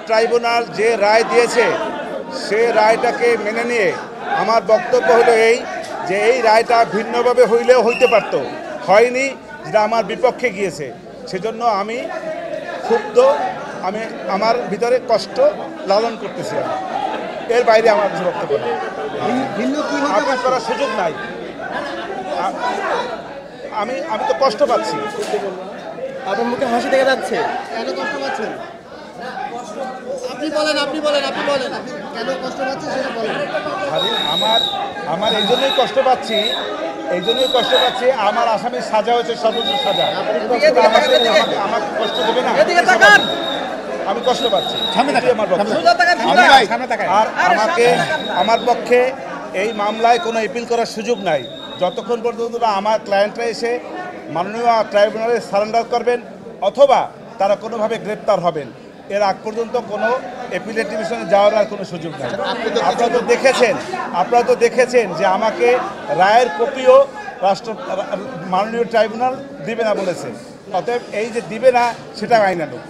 Tribunal যে রায় দিয়েছে সে রায়টাকে মেনে নিয়ে আমার বক্তব্য হলো এই যে এই রায়টা ভিন্নভাবে হইলেও হইতে পারত, হয়নি, যেটা আমার বিপক্ষে গিয়েছে। সেজন্য আমি ক্ষুব্ধ, আমি আমার ভিতরে কষ্ট লালন করতেছি। এর বাইরে আমার কিছু বক্তব্য নেই, আপিল করার সুযোগ নাই। আমি তো কষ্ট পাচ্ছি। আপনার মুখে হাসি দেখা যাচ্ছে। কেন কষ্ট পাচ্ছেন? আপনি বলেন কেন কষ্ট পাচ্ছেন সেটা বলেন। আমার এই জন্যই কষ্ট পাচ্ছি, আমার আসামির সাজা হয়েছে সর্বোচ্চ সাজা। আমাকে কষ্ট দেবে না, আমি কষ্ট পাচ্ছি। আর আমার পক্ষে এই মামলায় কোনো অ্যাপিল করার সুযোগ নাই যতক্ষণ পর্যন্ত না আমার ক্লায়েন্টরা এসে মাননীয় ট্রাইব্যুনালে সারেন্ডার করবেন অথবা তারা কোনোভাবে গ্রেপ্তার হবেন। এর আগ পর্যন্ত কোনো অ্যাপিলেট ডিভিশনে যাওয়ার আর কোনো সুযোগ নেই। আপনারা তো দেখেছেন যে আমাকে রায়ের কপিও মাননীয় ট্রাইব্যুনাল দিবে না বলেছে। অতএব এই যে দিবে না সেটা আইনানুগ।